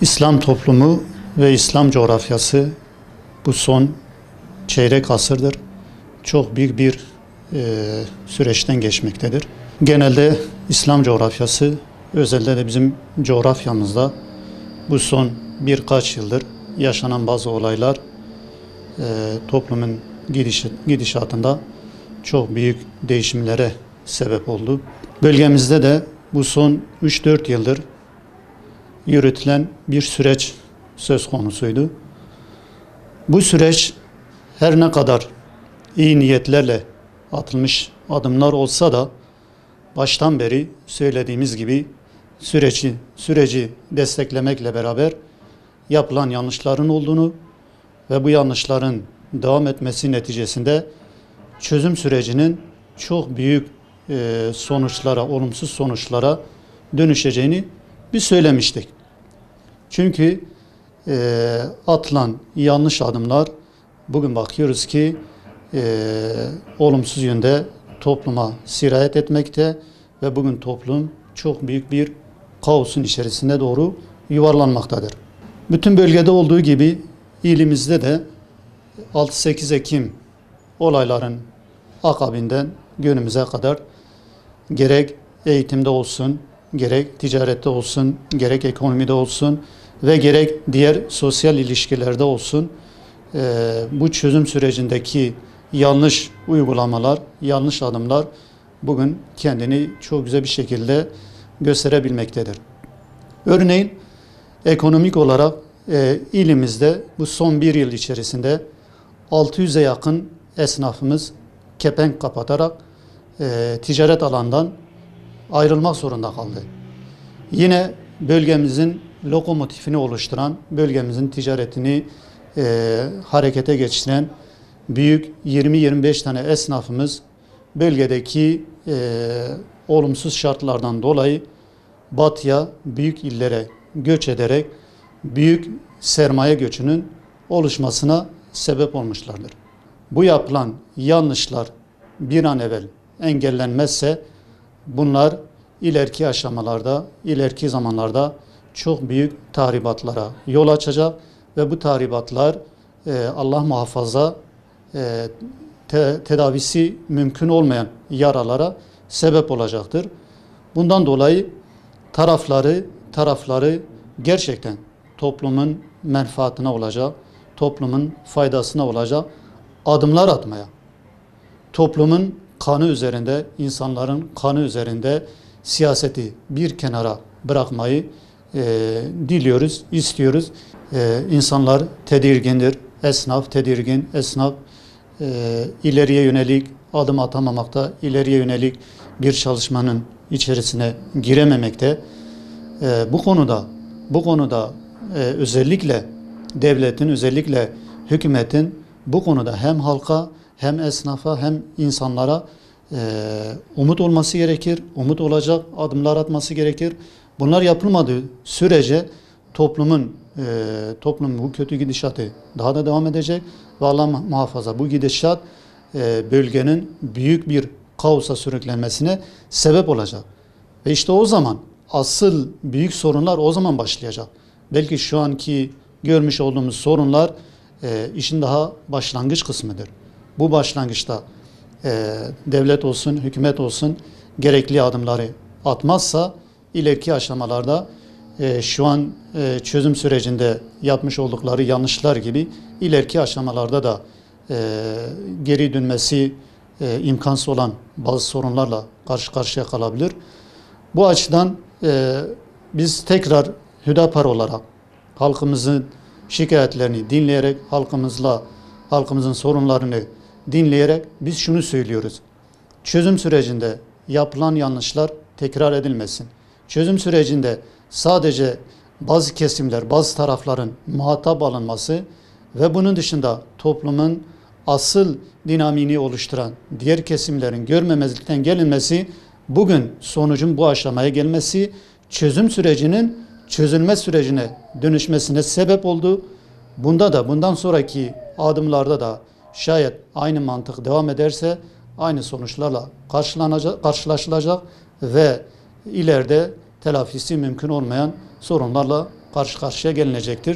İslam toplumu ve İslam coğrafyası bu son çeyrek asırdır çok büyük bir süreçten geçmektedir. Genelde İslam coğrafyası, özellikle de bizim coğrafyamızda bu son birkaç yıldır yaşanan bazı olaylar toplumun gidişatında çok büyük değişimlere sebep oldu. Bölgemizde de bu son 3-4 yıldır yürütülen bir süreç söz konusuydu. Bu süreç her ne kadar iyi niyetlerle atılmış adımlar olsa da baştan beri söylediğimiz gibi süreci desteklemekle beraber yapılan yanlışların olduğunu ve bu yanlışların devam etmesi neticesinde çözüm sürecinin çok büyük sonuçlara, olumsuz sonuçlara dönüşeceğini biz söylemiştik. Çünkü atılan yanlış adımlar bugün bakıyoruz ki olumsuz yönde topluma sirayet etmekte ve bugün toplum çok büyük bir kaosun içerisine doğru yuvarlanmaktadır. Bütün bölgede olduğu gibi ilimizde de 6-8 Ekim olayların akabinden günümüze kadar gerek eğitimde olsun, gerek ticarette olsun, gerek ekonomide olsun ve gerek diğer sosyal ilişkilerde olsun bu çözüm sürecindeki yanlış uygulamalar, yanlış adımlar bugün kendini çok güzel bir şekilde gösterebilmektedir. Örneğin ekonomik olarak ilimizde bu son bir yıl içerisinde 600'e yakın esnafımız kepenk kapatarak ticaret alanından ayrılmak zorunda kaldı. Yine bölgemizin lokomotifini oluşturan, bölgemizin ticaretini harekete geçiren büyük 20-25 tane esnafımız bölgedeki olumsuz şartlardan dolayı batıya, büyük illere göç ederek büyük sermaye göçünün oluşmasına sebep olmuşlardır. Bu yapılan yanlışlar bir an evvel engellenmezse bunlar ileriki aşamalarda, ileriki zamanlarda çok büyük tahribatlara yol açacak ve bu tahribatlar Allah muhafaza tedavisi mümkün olmayan yaralara sebep olacaktır. Bundan dolayı tarafları gerçekten toplumun menfaatine olacak, toplumun faydasına olacak adımlar atmaya, toplumun kanı üzerinde, insanların kanı üzerinde siyaseti bir kenara bırakmayı diliyoruz, istiyoruz. İnsanlar tedirgindir, esnaf tedirgin, esnaf ileriye yönelik adım atamamakta, ileriye yönelik bir çalışmanın içerisine girememekte. Bu konuda özellikle devletin, özellikle hükümetin bu konuda hem halka hem esnafa hem insanlara umut olması gerekir, umut olacak adımlar atması gerekir. Bunlar yapılmadığı sürece toplumun bu kötü gidişatı daha da devam edecek ve Allah muhafaza bu gidişat bölgenin büyük bir kaosa sürüklenmesine sebep olacak. Ve işte o zaman asıl büyük sorunlar o zaman başlayacak. Belki şu anki görmüş olduğumuz sorunlar işin daha başlangıç kısmıdır. Bu başlangıçta devlet olsun, hükümet olsun gerekli adımları atmazsa ileriki aşamalarda şu an çözüm sürecinde yapmış oldukları yanlışlar gibi ileriki aşamalarda da geri dönmesi imkansız olan bazı sorunlarla karşı karşıya kalabilir. Bu açıdan biz tekrar Hüdapar olarak halkımızın şikayetlerini dinleyerek, halkımızın sorunlarını dinleyerek biz şunu söylüyoruz. Çözüm sürecinde yapılan yanlışlar tekrar edilmesin. Çözüm sürecinde sadece bazı kesimler, bazı tarafların muhatap alınması ve bunun dışında toplumun asıl dinamiğini oluşturan diğer kesimlerin görmemezlikten gelinmesi, bugün sonucun bu aşamaya gelmesi, çözüm sürecinin çözülme sürecine dönüşmesine sebep oldu. Bundan sonraki adımlarda da şayet aynı mantık devam ederse aynı sonuçlarla karşılaşılacak ve ileride telafisi mümkün olmayan sorunlarla karşı karşıya gelinecektir.